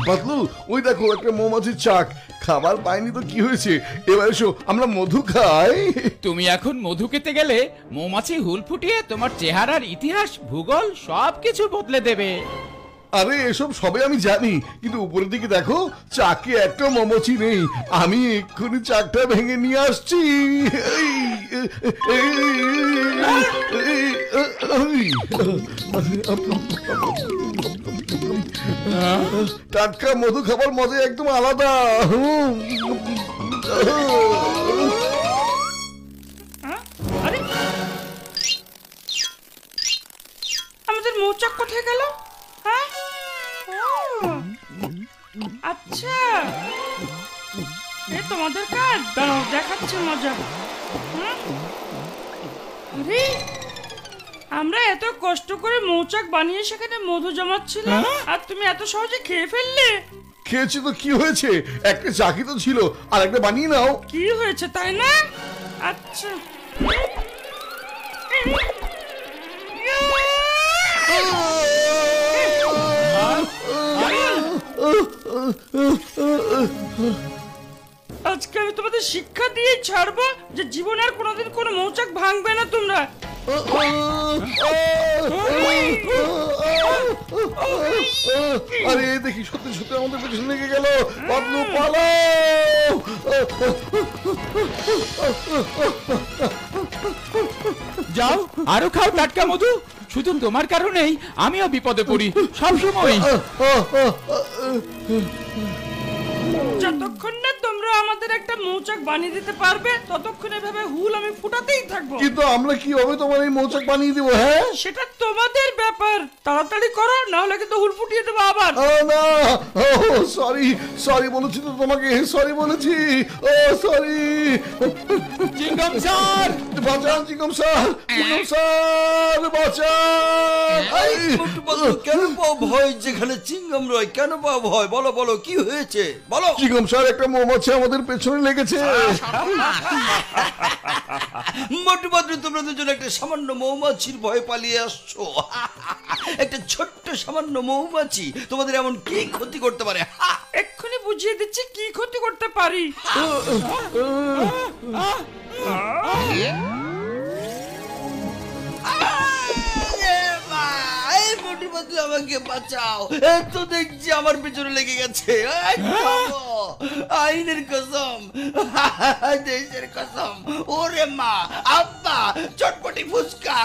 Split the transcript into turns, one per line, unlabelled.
পাতলু, ওই দেখো একটা মৌমাছির চাক। খাবার পাইনি তো কি হয়েছে, এবার এসো আমরা মধু খাই।
তুমি এখন মধু খেতে গেলে মৌমাছি হুল ফুটিয়ে তোমার চেহারার ইতিহাস ভূগোল সবকিছু বদলে দেবে।
আরে এসব সবে আমি জানি, কিন্তু উপরের দিকে দেখো চাকে একটা মৌমাছি নেই। আমি এক্ষুনি চাকটা ভেঙে নিয়ে আসছি। টাটকা মধু খাবার মজা একদম আলাদা।
আরে আমাদের মৌচাক কোথায় গেল? হ্যাঁ, ও, আচ্ছা, এ তোমাদের কাজ। দাঁড়াও, দেখাচ্ছে মজা। আরে আমরা এত কষ্ট করে মৌচাক বানিয়ে সেখানে মধু জমাচ্ছিলাম, আর তুমি এত সহজে খেয়ে ফেললে।
খেয়েছি তো কি হয়েছে, একটা চাকি তো ছিল, আর একটা বানিয়ে নাও।
কি হয়েছে তাই না? আচ্ছা, আজকে আমি তোমাদের শিক্ষা দিয়ে ছাড়বো যে জীবনে আর কোনোদিন কোনো মৌচাক ভাঙবে না তোমরা।
আরে দেখি সত্যি সত্যি আমাদের পেছনে লেগে গেল। পাতলু পালাও।
যাও আরো খাও টাটকা মধু। শুধু তোমার কারণেই আমিও বিপদে পড়ি সব সময়।
যতক্ষণ না তোমরা আমাদের একটা মৌচাক বানিয়ে দিতে পারবে ততক্ষণ এভাবে হুল আমি ফুটাতেই থাকবো।
কিন্তু আমরা কিভাবে তোমার এই মৌচাক বানিয়ে দিব? হ্যাঁ,
সেটা তোমাদের ব্যাপার, তাড়াতাড়ি করো, না হলে কিন্তু হুল ফুটিয়ে দেবো আবার।
না, সরি সরি বলেছি তো তোমাকে, সরি বলেছি। ও সরি।
চিংগাম স্যার,
বাঁচান চিকম স্যার, চিকম স্যার বাঁচান।
কেন পাও ভয়? যেখানে চিংগাম রয় কেন পাও ভয়? বলো বলো, কি হয়েছে বলো।
চিকম স্যার, একটা মৌমাছি আমাদের পেছনে লেগেছে।
মোটু পাতলু, তোমরা দুজন একটা সামান্য মৌমাছির ভয়ে পালিয়ে আসছো। একটা ছোট্ট সামান্য মৌমাছি তোমাদের এমন কি ক্ষতি করতে পারে?
এক্ষুনি বুঝিয়ে দিচ্ছি কি ক্ষতি করতে পারি।
মোটু পাতলু, আমাকে বাঁচাও। তো দেখছি আমার পেছনে লেগে গেছে। আইনের কসম, দেশের কসম, ওরে মা, আব্বা, চটপটি ফুচকা।